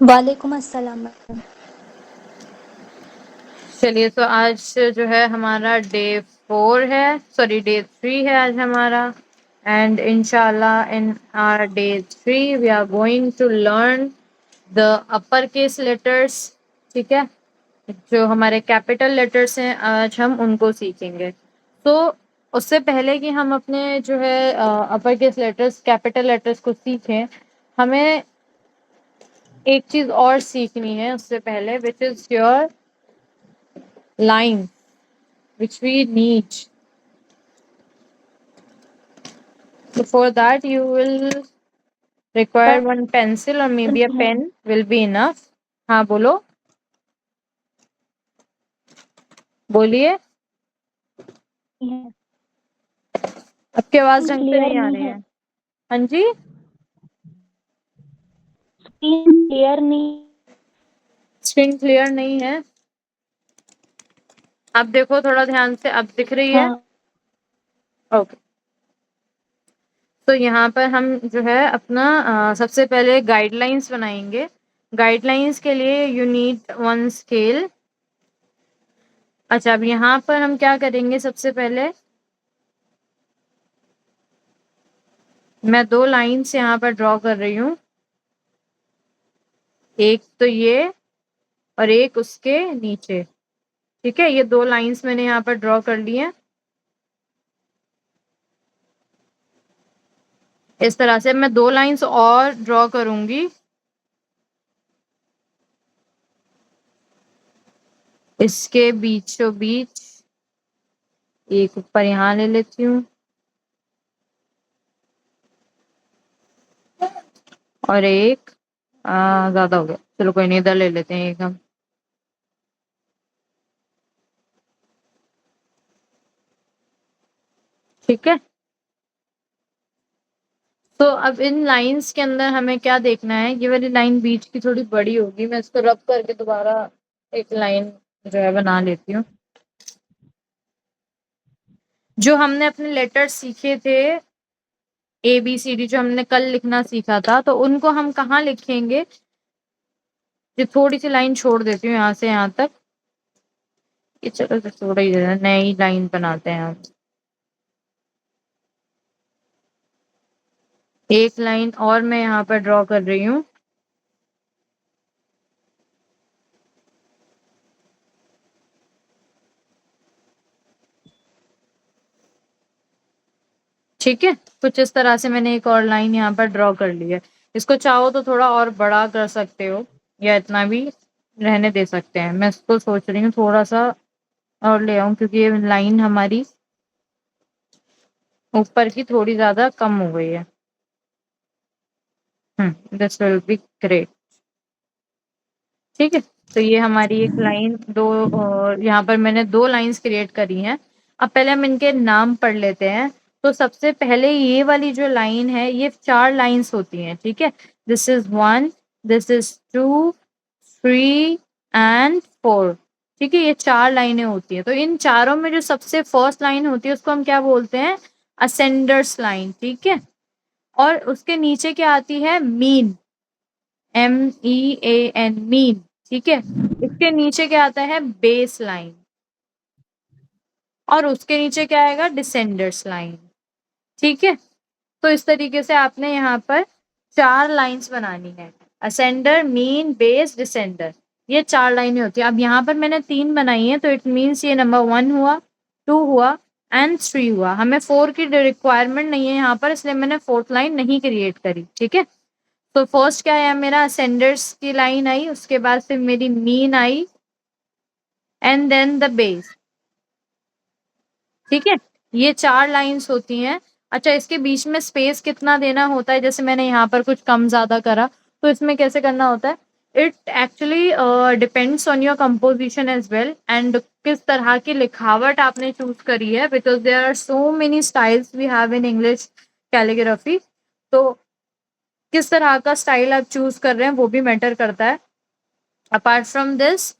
वालेकुम अस्सलाम मैम। चलिए तो आज जो है हमारा डे 4 है, सॉरी डे 3 है आज हमारा। एंड इंशाल्लाह in our day 3 we are going to learn the upper case letters. ठीक है, जो हमारे कैपिटल लेटर्स हैं आज हम उनको सीखेंगे। तो उससे पहले कि हम अपने जो है अपर केस लेटर्स कैपिटल लेटर्स को सीखें, हमें एक चीज और सीखनी है उससे पहले, which is your line which we need. So for that you will require one pencil or maybe a pen will be enough. हाँ बोलो, बोलिए, आपकी आवाज ढंग से क्लियर नहीं आ नहीं रही है। है। हाँ जी, स्क्रीन क्लियर नहीं। स्क्रीन क्लियर नहीं है। आप देखो थोड़ा ध्यान से, अब दिख रही है? हाँ ओके। तो यहाँ पर हम जो है अपना सबसे पहले गाइडलाइंस बनाएंगे। गाइडलाइंस के लिए यू नीड वन स्केल। अच्छा, अब यहाँ पर हम क्या करेंगे, सबसे पहले मैं 2 लाइन्स यहाँ पर ड्रॉ कर रही हूँ, एक तो ये और एक उसके नीचे। ठीक है, ये 2 लाइन्स मैंने यहाँ पर ड्रॉ कर ली हैं। इस तरह से मैं 2 लाइन्स और ड्रॉ करूंगी। इसके बीचों बीच एक ऊपर यहाँ ले लेती हूँ और एक ज्यादा हो गया, चलो कोई नहीं, इधर ले लेते हैं एक हम। ठीक है, तो अब इन लाइंस के अंदर हमें क्या देखना है, ये वाली लाइन बीच की थोड़ी बड़ी होगी, मैं इसको रब करके दोबारा एक लाइन जो है बना लेती हूँ। जो हमने अपने लेटर सीखे थे ABCD, जो हमने कल लिखना सीखा था, तो उनको हम कहाँ लिखेंगे? ये थोड़ी सी लाइन छोड़ देती हूँ यहाँ से यहाँ तक, ये चलो तो थोड़ा ही नई लाइन बनाते हैं हम। एक लाइन और मैं यहाँ पर ड्रॉ कर रही हूँ। ठीक है, कुछ इस तरह से मैंने एक और लाइन यहाँ पर ड्रॉ कर ली है। इसको चाहो तो थोड़ा और बड़ा कर सकते हो या इतना भी रहने दे सकते हैं। मैं इसको सोच रही हूँ थोड़ा सा और ले आऊं, क्योंकि ये लाइन हमारी ऊपर की थोड़ी ज्यादा कम हो गई है। This will be great. ठीक है, तो ये हमारी एक लाइन दो, और यहाँ पर मैंने 2 लाइंस क्रिएट करी हैं। अब पहले हम इनके नाम पढ़ लेते हैं। तो सबसे पहले ये वाली जो लाइन है, ये 4 लाइंस होती हैं। ठीक है, this is 1, this is 2, 3 and 4। ठीक है, ये 4 लाइनें होती हैं। तो इन चारों में जो सबसे फर्स्ट लाइन होती है उसको हम क्या बोलते हैं? असेंडर्स लाइन। ठीक है, और उसके नीचे क्या आती है? Mean, MEAN, mean. ठीक है, इसके नीचे क्या आता है? बेस लाइन, और उसके नीचे क्या आएगा? डिसेंडर्स लाइन। ठीक है, तो इस तरीके से आपने यहाँ पर 4 लाइंस बनानी है, असेंडर, मीन, बेस, डिसेंडर, ये 4 लाइनें होती है। अब यहाँ पर मैंने 3 बनाई है, तो इट मीन्स ये नंबर 1 हुआ, 2 हुआ एंड 3 हुआ। हमें 4 की रिक्वायरमेंट नहीं है यहाँ पर, इसलिए मैंने 4th लाइन नहीं क्रिएट करी। ठीक है, तो फर्स्ट क्या है मेरा? असेंडर्स की लाइन आई, उसके बाद फिर मेरी मीन आई एंड देन द बेस। ठीक है, ये 4 लाइंस होती हैं। अच्छा, इसके बीच में स्पेस कितना देना होता है, जैसे मैंने यहाँ पर कुछ कम ज़्यादा करा, तो इसमें कैसे करना होता है? It actually depends on your composition as well and किस तरह की लिखावट आपने चूज़ करी है, because there are so many styles we have in English calligraphy. तो किस तरह का स्टाइल आप चूज़ कर रहे हैं, वो भी मैटर करता है। अपार्ट फ्रॉम दिस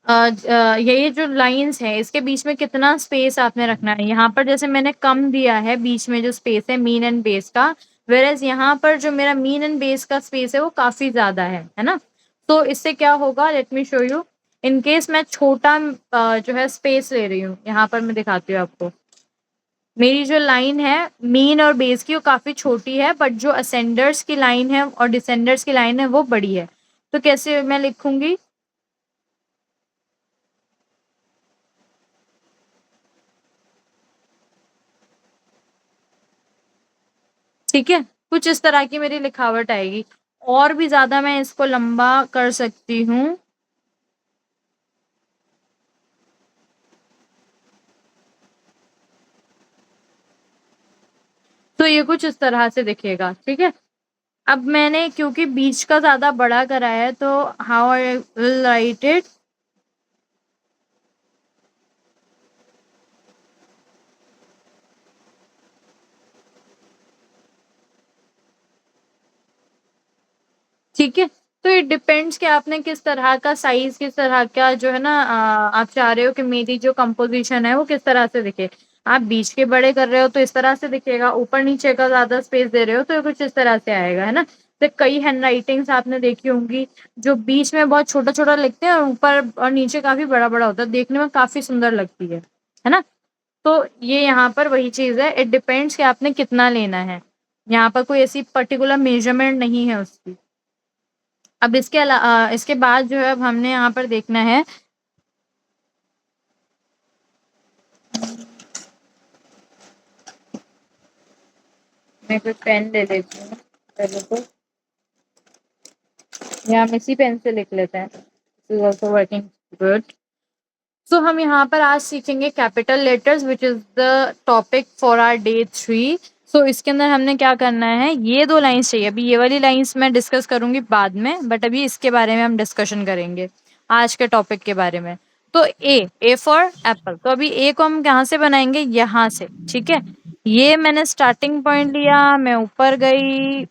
ये जो लाइन्स हैं, इसके बीच में कितना स्पेस आपने रखना है। यहाँ पर जैसे मैंने कम दिया है बीच में जो स्पेस है मीन एंड बेस का, व्हेयरएज़ यहाँ पर जो मेरा मीन एंड बेस का स्पेस है वो काफ़ी ज़्यादा है ना? तो इससे क्या होगा, let me show you. In case मैं छोटा जो है स्पेस ले रही हूँ, यहाँ पर मैं दिखाती हूँ आपको। मेरी जो लाइन है मीन और बेस की वो काफ़ी छोटी है, बट जो असेंडर्स की लाइन है और डिसेंडर्स की लाइन है वो बड़ी है। तो कैसे मैं लिखूँगी? ठीक है? कुछ इस तरह की मेरी लिखावट आएगी। और भी ज़्यादा मैं इसको लंबा कर सकती हूँ। तो ये कुछ इस तरह से दिखेगा, ठीक है? अब मैंने क्योंकि बीच का ज़्यादा बड़ा करा है, तो how I will write it? ठीक है? तो इट डिपेंड्स कि आपने किस तरह का साइज़, किस तरह का जो है ना आप चाह रहे हो कि मेरी जो कंपोज़िशन है वो किस तरह से दिखे। आप बीच के बड़े कर रहे हो तो इस तरह से दिखेगा, ऊपर-नीचे का ज़्यादा स्पेस दे रहे हो तो ये कुछ इस तरह से आएगा, है ना? तो कई हैंडराइटिंग्स आपने देखी होंगी, जो बीच में बहुत छोटा-छोटा लिखते हैं और ऊपर और नीचे काफ़ी बड़ा-बड़ा होता है, देखने में काफ़ी सुंदर लगती है ना? तो ये यहाँ पर वही चीज़ है, इट डिपेंड्स कि आपने कितना लेना है। यहाँ पर कोई ऐसी पर्टिकुलर मेज़रमेंट नहीं है उसकी। अब इसके बाद जो है अब हमने यहाँ पर देखना है मैं कोई पेन ले लेती हूँ पहले तो, या हम इसी पेन से लिख लेते हैं। This is also working good. So हम यहाँ पर आज सीखेंगे capital letters which is the topic for our day 3। सो इसके अंदर हमने क्या करना है, ये 2 लाइन्स चाहिए। अभी ये वाली लाइन्स मैं डिस्कस करूँगी बाद में, बट अभी इसके बारे में हम डिस्कशन करेंगे, आज के टॉपिक के बारे में। तो ए फॉर एप्पल। तो अभी ए को हम कहाँ से बनाएँगे? यहाँ से, ठीक है? ये मैंने स्टार्टिंग पॉइंट लिया, मैं ऊपर गई,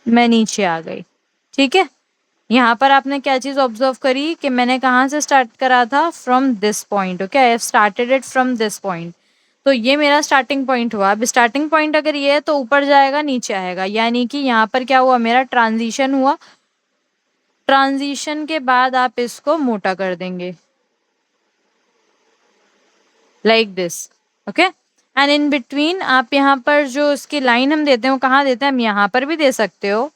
मैं नीचे आ गई, ठीक है? यहाँ पर आपने क्या चीज़ ऑब्जर्व करी कि मैंने कहाँ से स्टार्ट करा था? From this point, okay? I have started it from this point. तो ये मेरा स्टार्टिंग पॉइंट हुआ। अब स्टार्टिंग पॉइंट अगर ये है तो ऊपर जाएगा, नीचे आएगा, यानी कि यहाँ पर क्या हुआ, मेरा ट्रांजिशन हुआ। ट्रांजिशन के बाद आप इसको मोटा कर देंगे, like this, okay? And in between आप यहाँ पर जो इसकी लाइन हम देते हैं वो कहाँ देते हैं? हम यहाँ पर भी दे सकते हो,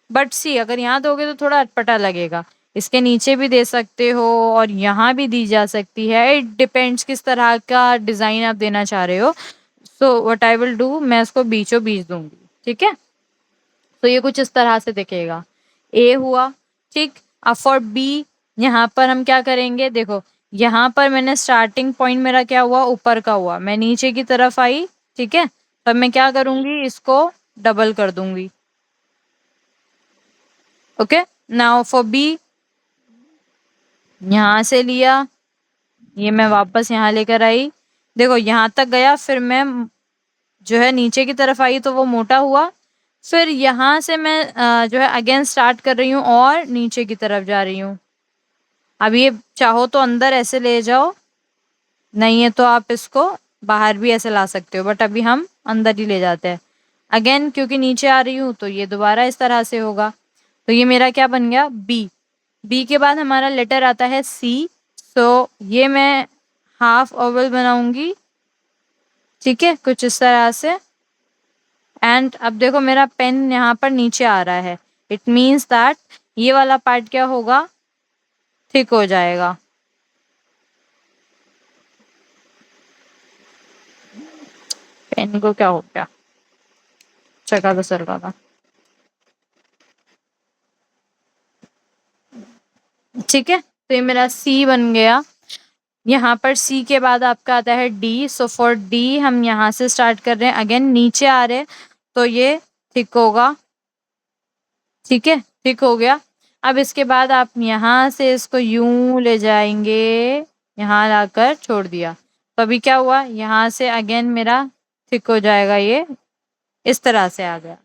बट सी अगर यहाँ दोगे तो थोड़ा अटपटा लगेगा। इसके नीचे भी दे सकते हो और यहाँ भी दी जा सकती है। इट डिपेंड्स किस तरह का डिज़ाइन आप देना चाह रहे हो। So what I will do, मैं इसको बीचों बीच दूंगी, ठीक है? तो ये कुछ इस तरह से दिखेगा। ए हुआ, ठीक। अब फॉर बी, यहाँ पर हम क्या करेंगे? देखो, यहाँ पर मैंने स्टार्टिंग पॉइंट मेरा क्या हुआ? ऊपर का हुआ, मैं नीचे की तरफ आई, ठीक है? तब मैं क्या करूंगी? इसको डबल कर दूंगी, ओके? नाउ फॉर बी, यहाँ से लिया, ये मैं वापस यहाँ लेकर आई, देखो यहाँ तक गया, फिर मैं जो है नीचे की तरफ आई तो वो मोटा हुआ, फिर यहाँ से मैं जो है अगेन स्टार्ट कर रही हूँ और नीचे की तरफ जा रही हूँ। अब ये चाहो तो अंदर ऐसे ले जाओ, नहीं है तो आप इसको बाहर भी ऐसे ला सकते हो, बट अभी हम अंदर ही ले जाते हैं। अगेन क्योंकि नीचे आ रही हूँ तो ये दोबारा इस तरह से होगा। तो ये मेरा क्या बन गया? बी। बी के बाद हमारा लेटर आता है सी। सो ये मैं हाफ ओवल बनाऊंगी, ठीक है, कुछ इस तरह से। एंड अब देखो मेरा पेन यहाँ पर नीचे आ रहा है, इट मीन्स दैट ये वाला पार्ट क्या होगा? थिक हो जाएगा। पेन को क्या हो गया? चका तो सरका था, ठीक है? तो ये मेरा सी बन गया। यहाँ पर सी के बाद आपका आता है डी। सो फॉर डी हम यहाँ से स्टार्ट कर रहे हैं, अगेन नीचे आ रहे हैं तो ये थिक होगा, ठीक है, थिक हो गया। अब इसके बाद आप यहाँ से इसको यूं ले जाएंगे, यहाँ लाकर छोड़ दिया तो अभी क्या हुआ, यहाँ से अगेन मेरा थिक हो जाएगा, ये इस तरह से आ गया,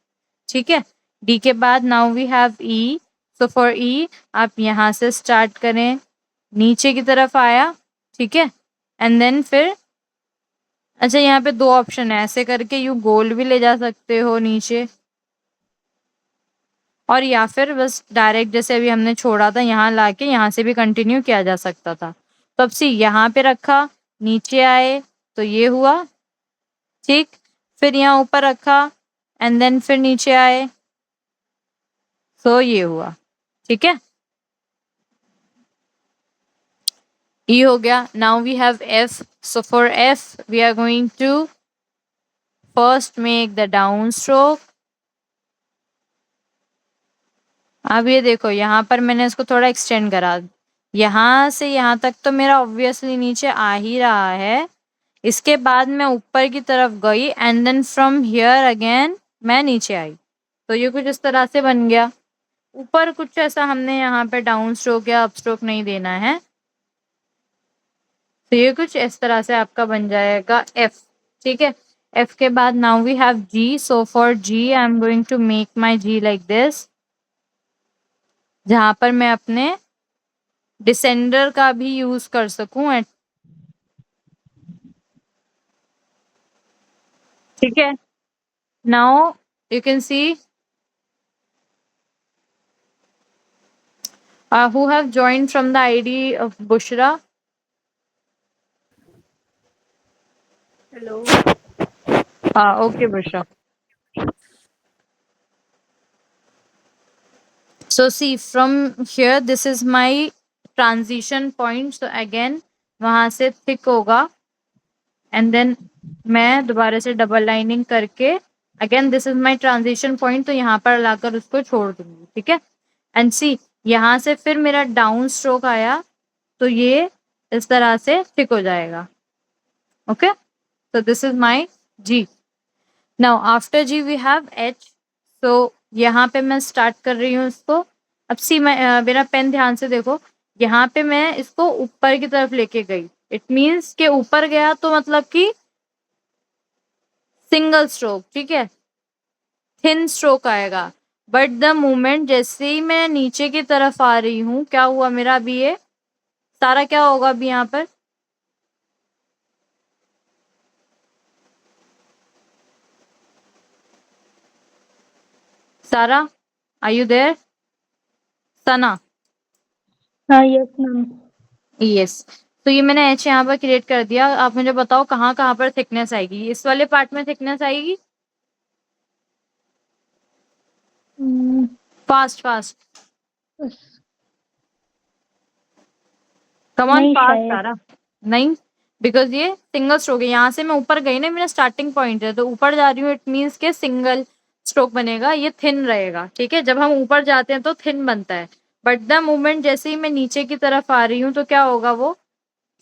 ठीक है। डी के बाद now we have E. So for E आप यहाँ से स्टार्ट करें, नीचे की तरफ आया, ठीक है, एंड देन फिर अच्छा यहाँ पे 2 ऑप्शन है, ऐसे करके यू गोल भी ले जा सकते हो नीचे, और या फिर बस डायरेक्ट जैसे अभी हमने छोड़ा था यहाँ लाके यहाँ से भी कंटिन्यू किया जा सकता था। तो अब सी यहाँ पे रखा, नीचे आए तो ये हुआ, ठीक, फिर यहाँ ऊपर रखा एंड देन फिर नीचे आए तो ये हुआ, ठीक है। E हो गया। Now we have F। So for F we are going to first make the down stroke. अब ये देखो यहाँ पर मैंने इसको थोड़ा एक्सटेंड करा, यहाँ से यहाँ तक तो मेरा ऑब्वियसली नीचे आ ही रहा है, इसके बाद मैं ऊपर की तरफ गई and then from here again मैं नीचे आई, तो ये कुछ इस तरह से बन गया। ऊपर कुछ ऐसा हमने यहाँ पे डाउन स्ट्रोक या अप स्ट्रोक नहीं देना है, तो ये कुछ इस तरह से आपका बन जाएगा F, ठीक है। F के बाद now we have G। So for G I am going to make my G like this, जहां पर मैं अपने डिसेंडर का भी यूज कर सकूं, ठीक है। Now you can see who have joined from the ID of Bushra. Hello. Okay, Bushra. So see from here this is my transition point. So again वहां से thick होगा and then मैं दोबारा से डबल लाइनिंग करके again this is my transition point, तो यहाँ पर लाकर उसको छोड़ दूंगी, ठीक है। एंड सी यहाँ से फिर मेरा डाउन स्ट्रोक आया तो ये इस तरह से थिक हो जाएगा, okay. So this is my G. Now after G we have H. So यहाँ पे मैं स्टार्ट कर रही हूँ इसको। अब सी मैं मेरा पेन ध्यान से देखो, यहाँ पे मैं इसको ऊपर की तरफ लेके गई, इट मीन्स के ऊपर गया तो मतलब कि सिंगल स्ट्रोक, ठीक है, थिन स्ट्रोक आएगा। बट द मोमेंट जैसे ही मैं नीचे की तरफ आ रही हूँ क्या हुआ मेरा, अभी ये सारा क्या होगा अभी यहाँ पर, Sara are you there, Sana? Yes, ma'am. Yes. तो ये मैंने एच यहाँ पर क्रिएट कर दिया। आप मुझे बताओ कहाँ कहाँ पर थिकनेस आएगी, इस वाले पार्ट में थिकनेस आएगी, फास्ट फास्ट कम ऑन नहीं फास्ट शायद। सारा, नहीं, बिकॉज ये सिंगल स्ट्रोक है, यहाँ से मैं ऊपर गई ना, मेरा स्टार्टिंग पॉइंट है तो ऊपर जा रही हूँ, इट मीन्स के सिंगल स्ट्रोक बनेगा, ये थिन रहेगा, ठीक है। जब हम ऊपर जाते हैं तो थिन बनता है, बट द मोमेंट जैसे ही मैं नीचे की तरफ आ रही हूँ तो क्या होगा, वो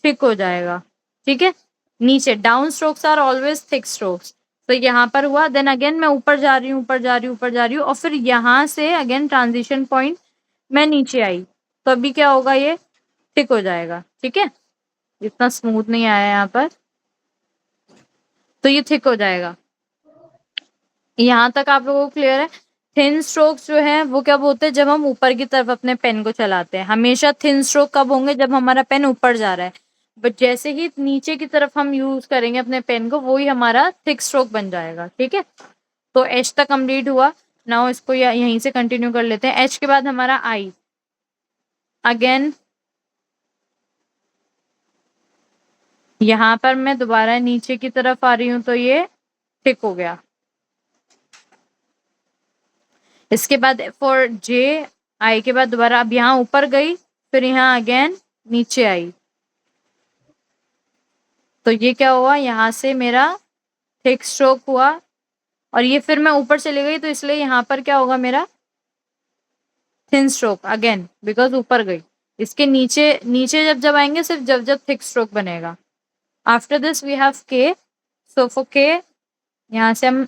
थिक हो जाएगा, ठीक है। नीचे down strokes are always thick strokes, तो यहाँ पर हुआ, देन अगेन मैं ऊपर जा रही हूँ, ऊपर जा रही हूँ, ऊपर जा रही हूँ, और फिर यहाँ से अगेन ट्रांजिशन पॉइंट मैं नीचे आई, तो अभी क्या होगा, ये थिक हो जाएगा, ठीक है। इतना स्मूथ नहीं आया यहाँ पर, तो ये थिक हो जाएगा। यहाँ तक आप लोगों को क्लियर है? थिन स्ट्रोक्स जो है वो कब होते हैं, जब हम ऊपर की तरफ अपने पेन को चलाते हैं। हमेशा थिन स्ट्रोक कब होंगे, जब हमारा पेन ऊपर जा रहा है, बट जैसे ही नीचे की तरफ हम यूज करेंगे अपने पेन को, वो ही हमारा थिक स्ट्रोक बन जाएगा, ठीक है। तो एच तक कंप्लीट हुआ। नाउ इसको यहीं से कंटिन्यू कर लेते हैं। एच के बाद हमारा आई, अगेन यहाँ पर मैं दोबारा नीचे की तरफ आ रही हूँ तो ये थिक हो गया। इसके बाद फॉर जे, आई के बाद दोबारा अब यहाँ ऊपर गई, फिर यहाँ अगेन नीचे आई, तो ये क्या हुआ, यहाँ से मेरा थिक स्ट्रोक हुआ, और ये फिर मैं ऊपर चली गई तो इसलिए यहाँ पर क्या होगा मेरा थिन स्ट्रोक अगेन, बिकॉज ऊपर गई। इसके नीचे नीचे जब जब आएंगे सिर्फ जब जब थिक स्ट्रोक बनेगा। After this we have K, so for K यहाँ से हम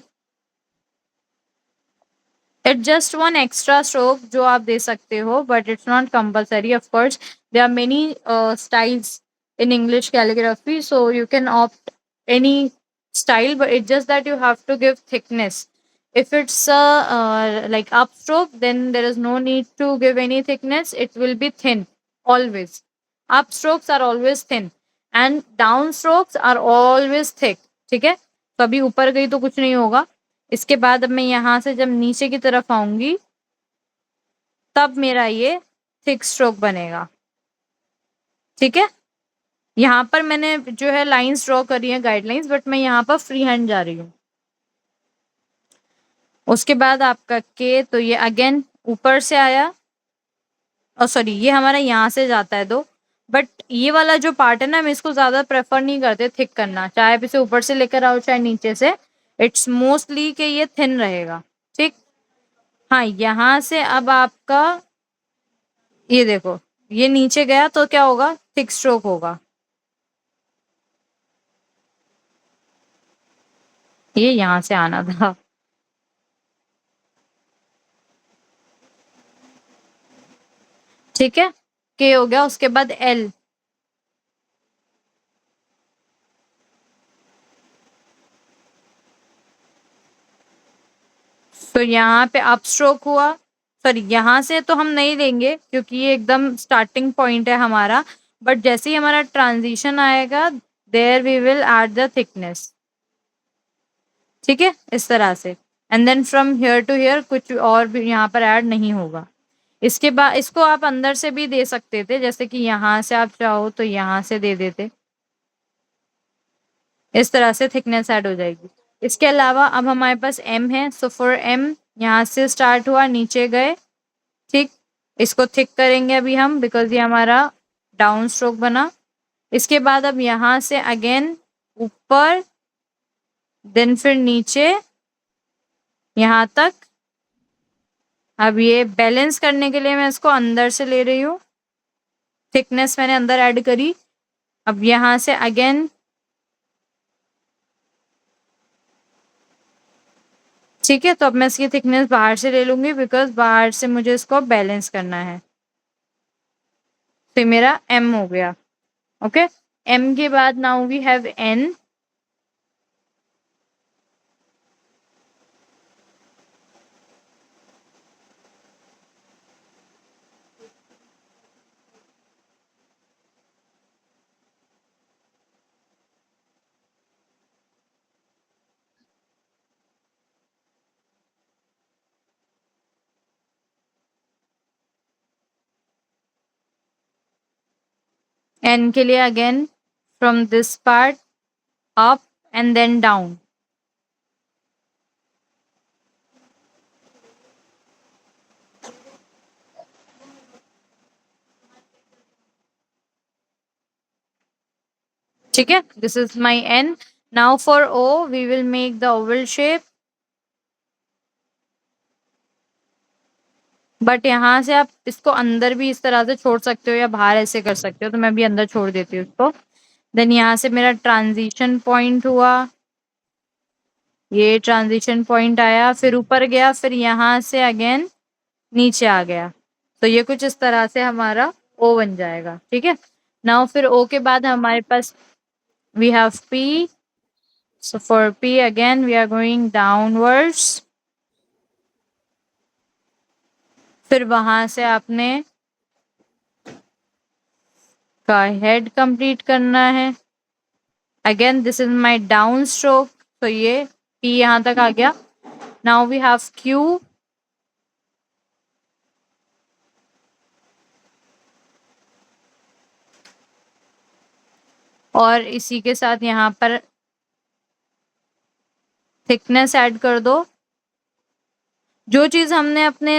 it's just one extra stroke जो आप दे सकते हो, but it's not compulsory. Of course there are many styles in English calligraphy, so you can opt any style, but it's just that you have to give thickness. If it's a like upstroke, then there is no need to give any thickness. It will be thin always. Upstrokes are always thin and downstrokes are always thick. ठीक है, तो अभी ऊपर गई तो कुछ नहीं होगा। इसके बाद अब मैं यहाँ से जब नीचे की तरफ आऊंगी तब मेरा ये थिक स्ट्रोक बनेगा। ठीक है, यहाँ पर मैंने जो है लाइंस ड्रॉ करी है गाइडलाइंस, बट मैं यहाँ पर फ्री हैंड जा रही हूँ। उसके बाद आपका के, तो ये अगेन ऊपर से आया, और सॉरी ये हमारा यहाँ से जाता है दो, बट ये वाला जो पार्ट है ना, हम इसको ज्यादा प्रेफर नहीं करते थिक करना, चाहे आप इसे ऊपर से लेकर आओ चाहे नीचे से, इट्स मोस्टली कि ये थिन रहेगा। ठीक, हाँ यहाँ से अब आपका ये देखो ये नीचे गया तो क्या होगा, थिक स्ट्रोक होगा। ये यहाँ से आना था। ठीक है, के हो गया। उसके बाद एल, तो यहाँ पे अप स्ट्रोक हुआ। सॉरी यहाँ से तो हम नहीं लेंगे क्योंकि ये एकदम स्टार्टिंग पॉइंट है हमारा, बट जैसे ही हमारा ट्रांजिशन आएगा there we will add the thickness. ठीक है, इस तरह से, and then from here to here कुछ और भी यहाँ पर ऐड नहीं होगा। इसके बाद इसको आप अंदर से भी दे सकते थे, जैसे कि यहाँ से आप चाहो तो यहाँ से दे देते, इस तरह से थिकनेस ऐड हो जाएगी। इसके अलावा अब हमारे पास एम है, सो फॉर एम यहाँ से स्टार्ट हुआ नीचे गए। ठीक, इसको थिक करेंगे अभी हम, बिकॉज ये हमारा डाउन स्ट्रोक बना। इसके बाद अब यहाँ से अगेन ऊपर, देन फिर नीचे यहाँ तक। अब ये बैलेंस करने के लिए मैं इसको अंदर से ले रही हूँ, थिकनेस मैंने अंदर ऐड करी। अब यहाँ से अगेन, ठीक है, तो अब मैं इसकी थिकनेस बाहर से ले लूंगी बिकॉज बाहर से मुझे इसको बैलेंस करना है। तो मेरा एम हो गया। ओके, एम के बाद now we have N. N के लिए again from this part up and then down. ठीक है, this is my N. Now for O we will make the oval shape, but यहाँ से आप इसको अंदर भी इस तरह से छोड़ सकते हो या बाहर ऐसे कर सकते हो, तो मैं भी अंदर छोड़ देती हूँ इसको। देन यहाँ से मेरा ट्रांजिशन पॉइंट हुआ, ये ट्रांजिशन पॉइंट आया, फिर ऊपर गया, फिर यहाँ से अगेन नीचे आ गया, तो ये कुछ इस तरह से हमारा ओ बन जाएगा। ठीक है, नाउ फिर ओ के बाद हमारे पास we have P, so for P again we are going downwards. फिर वहां से आपने का हेड कंप्लीट करना है। Again this is my down stroke, तो ये पी यहाँ तक आ गया। नाउ वी हैव क्यू, और इसी के साथ यहाँ पर थिकनेस ऐड कर दो। जो चीज हमने अपने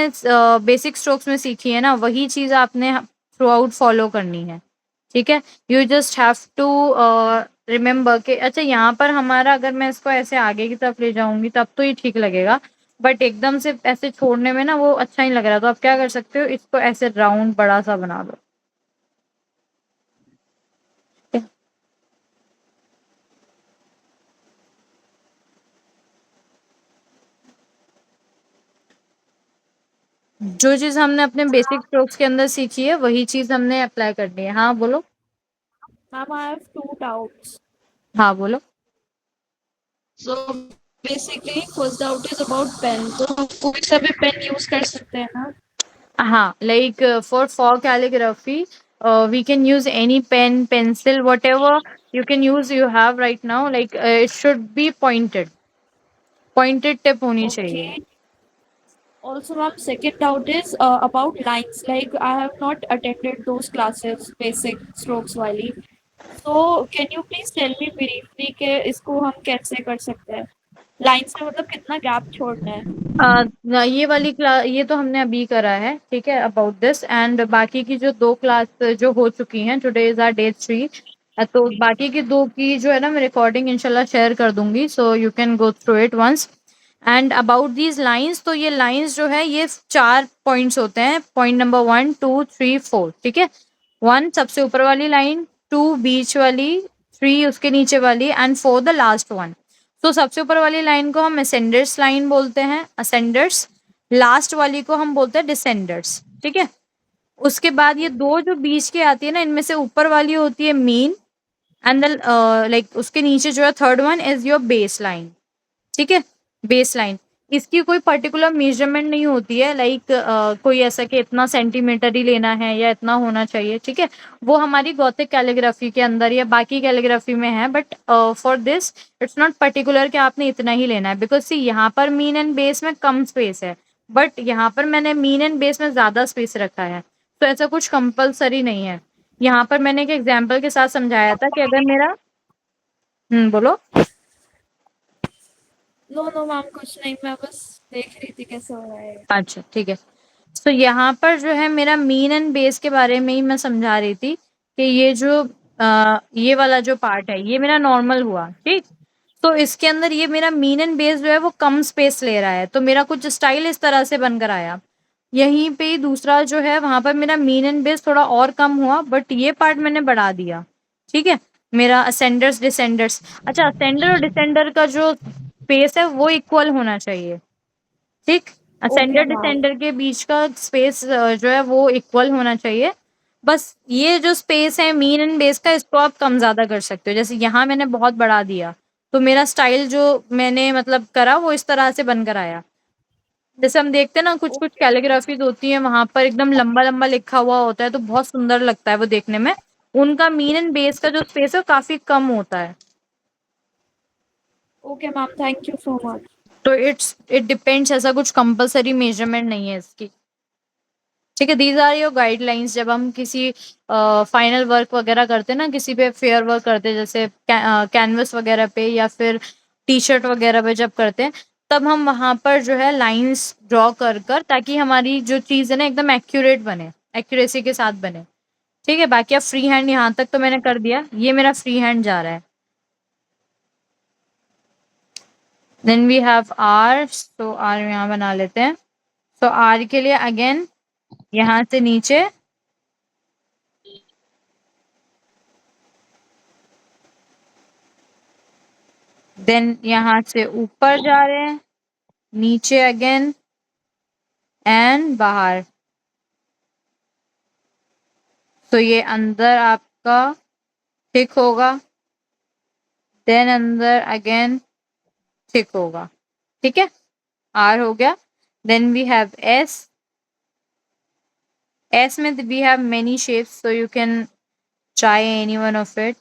बेसिक स्ट्रोक्स में सीखी है ना, वही चीज आपने थ्रू आउट फॉलो करनी है। ठीक है, you just have to remember के अच्छा यहाँ पर हमारा, अगर मैं इसको ऐसे आगे की तरफ ले जाऊंगी तब तो ये ठीक लगेगा, बट एकदम से ऐसे छोड़ने में ना वो अच्छा नहीं लग रहा, तो आप क्या कर सकते हो, इसको ऐसे राउंड बड़ा सा बना दो। जो चीज हमने अपने बेसिक स्ट्रोक्स के अंदर सीखी है वही चीज हमने अप्लाई करनी है। हाँ बोलो। Ma'am, I have two doubts. हाँ बोलो। So basically, first doubt is about pen. तो हम कोई सा भी पेन यूज कर सकते हैं ना? हाँ, like for calligraphy, we can use any pen, pencil, whatever you can use. You have right now, like it should be pointed tip होनी चाहिए। Okay. Also, ma'am, second doubt is about lines. Like I have not attended those classes, basic strokes वाली. So can you please tell me briefly कि इसको हम कैसे कर सकते हैं? लाइन्स में मतलब कितना गैप छोड़ना है? ये वाली क्लास ये तो हमने अभी करा है, ठीक है, अबाउट दिस। एंड बाकी की जो 2 क्लास जो हो चुकी हैं, टुडे इज़ आवर डे 3, तो बाकी की 2 की जो है ना मैं रिकॉर्डिंग इंशाल्लाह शेयर कर दूँगी, so you can go through it once. And about these lines, तो ये लाइन्स जो है ये 4 पॉइंट्स होते हैं, पॉइंट नंबर 1, 2, 3, 4, ठीक है? 1 सबसे ऊपर वाली लाइन, 2 बीच वाली, 3 उसके नीचे वाली एंड 4 द लास्ट वन। तो सबसे ऊपर वाली लाइन को हम असेंडर्स लाइन बोलते हैं, असेंडर्स। लास्ट वाली को हम बोलते हैं डिसेंडर्स, ठीक है? उसके बाद ये 2 जो बीच की आती है ना, इनमें से ऊपर वाली होती है मीन एंड द लाइक उसके नीचे जो है third one is your base line, ठीक है? बेस लाइन, इसकी कोई पर्टिकुलर मेजरमेंट नहीं होती है, लाइक कोई ऐसा कि इतना सेंटीमीटर ही लेना है या इतना होना चाहिए, ठीक है? वो हमारी गॉथिक कैलीग्राफी के अंदर या बाकी कैलीग्राफी में है, but for this it's not particular कि आपने इतना ही लेना है, बिकॉज सी यहाँ पर मीन एंड बेस में कम स्पेस है, बट यहाँ पर मैंने मीन एंड बेस में ज्यादा स्पेस रखा है, तो ऐसा कुछ कंपल्सरी नहीं है। यहाँ पर मैंने एक एग्जाम्पल के साथ समझाया था कि अगर मेरा बोलो। नो नो मैम, कुछ नहीं, मैं बस देख रही थी कैसे हो रहा है। अच्छा ठीक है। तो यहाँ पर जो है मेरा मीन एंड बेस के बारे में ही मैं समझा रही थी कि ये जो ये वाला जो पार्ट है ये मेरा नॉर्मल हुआ, ठीक? तो इसके अंदर ये मेरा मीन एंड बेस जो है वो कम स्पेस ले रहा है, तो मेरा कुछ स्टाइल इस तरह से बनकर आया। यहीं पे ही दूसरा जो है वहां पर मेरा मीन एंड बेस थोड़ा और कम हुआ, बट ये पार्ट मैंने बढ़ा दिया, ठीक है? मेरा असेंडर्स डिसेंडर्स, अच्छा असेंडर और डिसेंडर का जो स्पेस है वो इक्वल होना चाहिए, ठीक? Okay ascender ma'am. डिसेंडर के बीच का स्पेस जो है वो इक्वल होना चाहिए। बस ये जो स्पेस है मीन एंड बेस का, इसको आप कम ज्यादा कर सकते हो। जैसे यहाँ मैंने बहुत बढ़ा दिया, तो मेरा स्टाइल जो मैंने मतलब करा वो इस तरह से बनकर आया। जैसे हम देखते हैं ना कुछ कुछ ओके कैलीग्राफीज होती है, वहां पर एकदम लंबा लंबा लिखा हुआ होता है, तो बहुत सुंदर लगता है वो देखने में। उनका मीन एंड बेस का जो स्पेस है वो काफी कम होता है। Okay ma'am, thank you so much. तो इट डिपेंड्स, ऐसा कुछ कंपलसरी मेजरमेंट नहीं है इसकी, ठीक है? These are your guidelines. जब हम किसी फाइनल वर्क वगैरह करते हैं ना, किसी पे फेयर वर्क करते हैं, जैसे कैनवस वगैरह पे या फिर टी शर्ट वगैरह पे जब करते हैं, तब हम वहां पर जो है लाइंस ड्रॉ कर कर, ताकि हमारी जो चीज है ना एकदम एक्यूरेट बने, एक्यूरेसी के साथ बने, ठीक है? बाकी अब फ्री हैंड यहाँ तक तो मैंने कर दिया, ये मेरा फ्री हैंड जा रहा है। देन वी हैव आर, तो आर यहाँ बना लेते हैं। तो आर के लिए अगेन यहाँ से नीचे, देन यहाँ से ऊपर जा रहे हैं, नीचे अगेन एंड बाहर। तो ये अंदर आपका थिक होगा, देन अंदर अगेन थिक होगा, ठीक है? आर हो गया। Then we have S. S में we have many shapes, so you can try any one of it.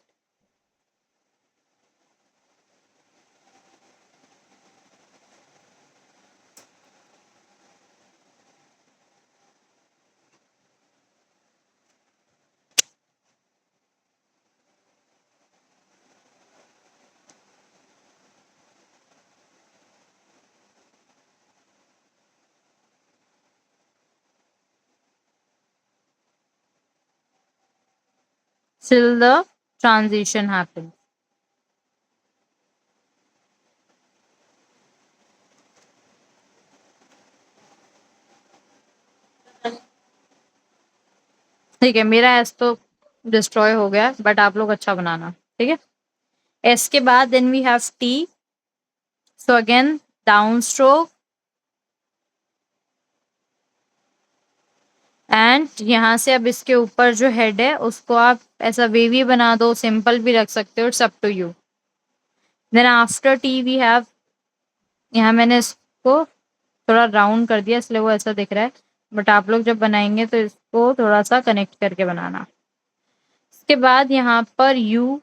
Till the transition happens. ठीक है, मेरा एस तो डिस्ट्रॉय हो गया, बट आप लोग अच्छा बनाना, ठीक है? एस के बाद then we have T. So again down stroke, and यहाँ से अब इसके ऊपर जो हेड है उसको आप ऐसा वेवी बना दो, सिंपल भी रख सकते हो, it's up to you. Then after T we have, यहाँ मैंने इसको थोड़ा राउंड कर दिया इसलिए वो ऐसा दिख रहा है, बट आप लोग जब बनाएंगे तो इसको थोड़ा सा कनेक्ट करके बनाना। इसके बाद यहाँ पर यू,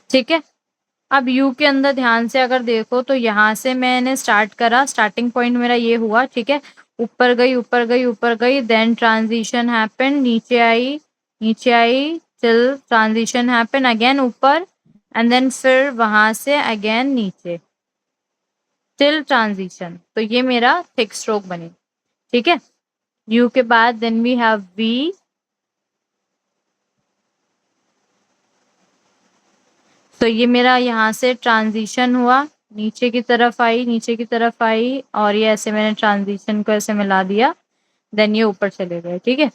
ठीक है। अब यू के अंदर ध्यान से अगर देखो तो यहाँ से मैंने स्टार्ट करा, स्टार्टिंग पॉइंट मेरा ये हुआ, ठीक है। ऊपर गई ऊपर गई ऊपर गई, देन ट्रांजिशन हैपन, नीचे आई टिल ट्रांजिशन हैपन अगेन ऊपर, एंड देन फिर वहां से अगेन नीचे टिल ट्रांजिशन। तो ये मेरा थिक स्ट्रोक बनी, ठीक है। यू के बाद देन वी हैव वी, तो ये मेरा यहाँ से ट्रांजिशन हुआ, नीचे की तरफ आई नीचे की तरफ आई, और ये ऐसे मैंने ट्रांजिशन को ऐसे मिला दिया, देन ये ऊपर चले गए, ठीक है।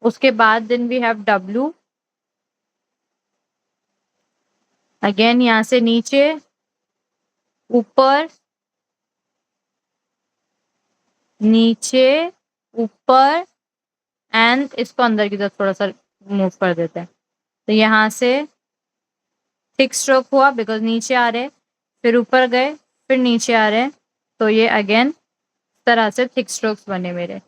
उसके बाद then we have W, again यहाँ से नीचे ऊपर नीचे ऊपर, एंड इसको अंदर की तरफ थोड़ा सा मूव कर देते हैं। तो यहाँ से थिक स्ट्रोक हुआ बिकॉज नीचे आ रहे, फिर ऊपर गए, फिर नीचे आ रहे, तो ये अगेन इस तरह से थिक स्ट्रोक्स बने मेरे,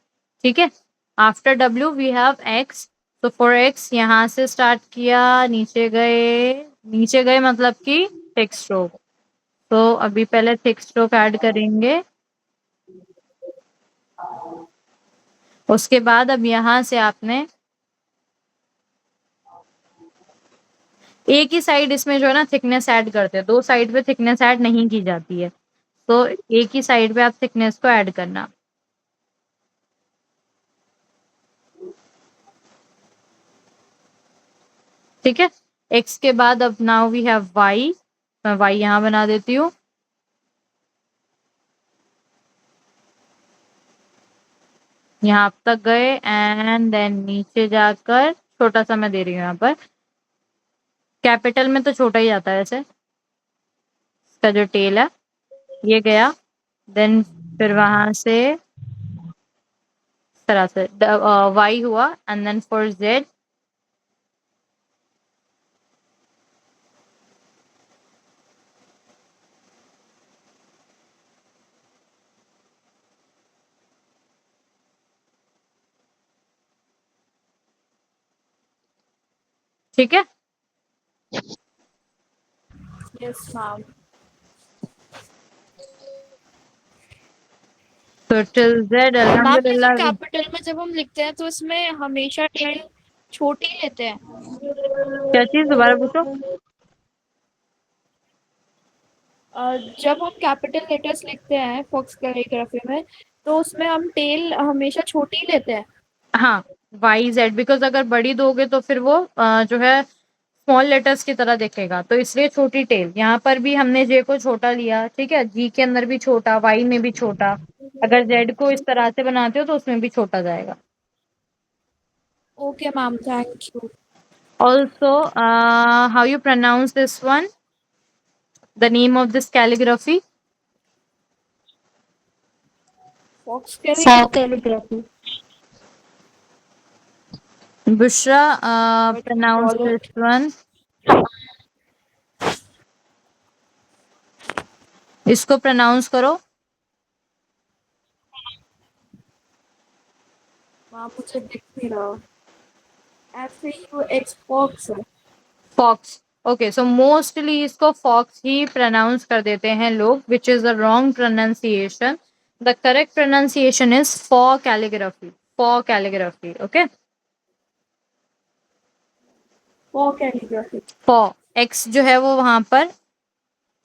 ठीक है। After W we have x, तो फॉर एक्स यहाँ से स्टार्ट किया, नीचे गए मतलब कि थिक स्ट्रोक। तो अभी पहले थिक स्ट्रोक ऐड करेंगे, उसके बाद अब यहाँ से आपने एक ही साइड इसमें जो है ना थिकनेस ऐड करते हैं, दो साइड पे थिकनेस ऐड नहीं की जाती है, तो एक ही साइड पे आप थिकनेस को ऐड करना, ठीक है। एक्स के बाद अब नाउ वी हैव वाई, मैं वाई यहाँ बना देती हूँ, यहाँ तक गए एंड देन नीचे जाकर छोटा सा मैं दे रही हूँ यहाँ पर, कैपिटल में तो छोटा ही आता है ऐसे, इसका जो टेल है ये गया, देन फिर वहां से इस तरह से वाई हुआ, एंड देन फॉर जेड ठीक है। Yes, ma'am. तो टिल जेड मैम जैसे अल्हम्दुलिल्लाह। कैपिटल में जब हम लिखते हैं तो इसमें हमेशा टेल छोटी लेते हैं। क्या चीज, दोबारा पूछो। जब हम कैपिटल लेटर्स लिखते हैं फॉक्स कैलीग्राफी में तो उसमें हम टेल हमेशा छोटी लेते हैं। हाँ, वाई जेड, बिकॉज अगर बड़ी दोगे तो फिर वो जो है स्मॉल लेटर्स की तरह दिखेगा, तो इसलिए छोटी टेल। यहाँ पर भी हमने जे को छोटा लिया, ठीक है, जी के अंदर भी छोटा, वाई में भी छोटा, अगर जेड को इस तरह से बनाते हो तो उसमें भी छोटा जाएगा। Okay ma'am, thank you. Also how you pronounce this one, the name of this calligraphy? Fox Calligraphy. Bushra, but we pronounce call this it one, इसको प्रोनाउंस करो। मैम मुझे दिख नहीं रहा। FAUX फॉक्स है। फॉक्स, ओके, सो मोस्टली इसको fox ही pronounce कर देते हैं लोग, विच is the wrong pronunciation. The correct pronunciation is for calligraphy, for calligraphy, okay. For calligraphy. For, x जो है वो वहां पर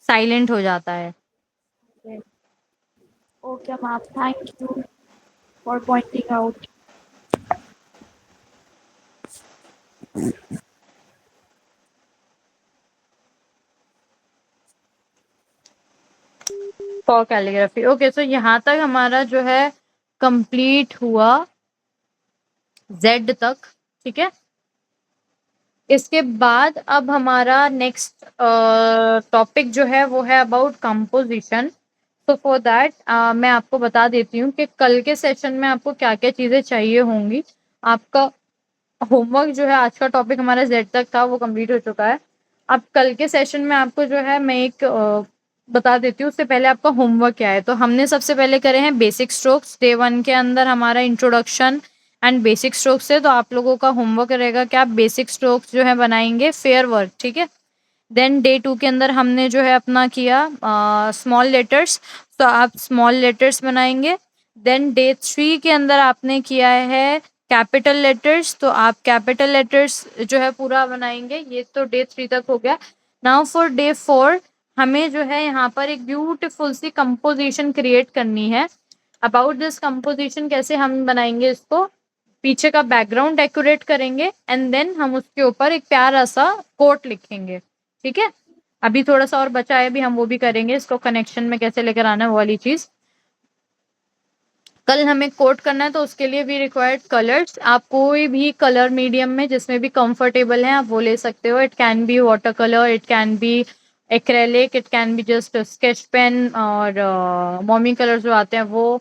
साइलेंट हो जाता है। Okay ma'am, thank you for pointing out. For calligraphy, okay. So यहाँ तक हमारा जो है कंप्लीट हुआ जेड तक, ठीक है। इसके बाद अब हमारा नेक्स्ट टॉपिक जो है वो है अबाउट कंपोजिशन। तो फॉर दैट मैं आपको बता देती हूँ कि कल के सेशन में आपको क्या-क्या चीज़ें चाहिए होंगी। आपका होमवर्क जो है, आज का टॉपिक हमारा जेड तक था, वो कंप्लीट हो चुका है। अब कल के सेशन में आपको जो है मैं एक बता देती हूँ, उससे पहले आपका होमवर्क क्या है। तो हमने सबसे पहले करे हैं बेसिक स्ट्रोक्स। डे 1 के अंदर हमारा इंट्रोडक्शन एंड बेसिक स्ट्रोक्स है, तो आप लोगों का होमवर्क रहेगा कि आप बेसिक स्ट्रोक्स जो है बनाएँगे फेयर वर्क, ठीक है? देन डे 2 के अंदर हमने जो है अपना किया स्मॉल लेटर्स, तो आप स्मॉल लेटर्स बनाएँगे। देन डे 3 के अंदर आपने किया है कैपिटल लेटर्स, तो आप कैपिटल लेटर्स जो है पूरा बनाएँगे। ये तो डे 3 तक हो गया। नाउ फॉर डे 4 हमें जो है यहाँ पर एक ब्यूटीफुल सी कंपोज़िशन क्रिएट करनी है। अबाउट दिस कंपोज़िशन कैसे हम बनाएँगे इसको, पीछे का बैकग्राउंड डेकोरेट करेंगे एंड देन हम उसके ऊपर एक प्यारा-सा कोट लिखेंगे, ठीक है? अभी थोड़ा-सा और बचा है, अभी हम वो भी करेंगे, इसको कनेक्शन में कैसे लेकर आना है वो वाली चीज़। कल हमें कोट करना है, तो उसके लिए वी रिक्वायर्ड कलर्स। आप कोई भी कलर मीडियम में जिसमें भी कंफर्टेबल हैं आप वो ले सकते हो। It can be water colour, it can be acrylic, it can be just sketch pen और मोमी कलर जो आते हैं वो,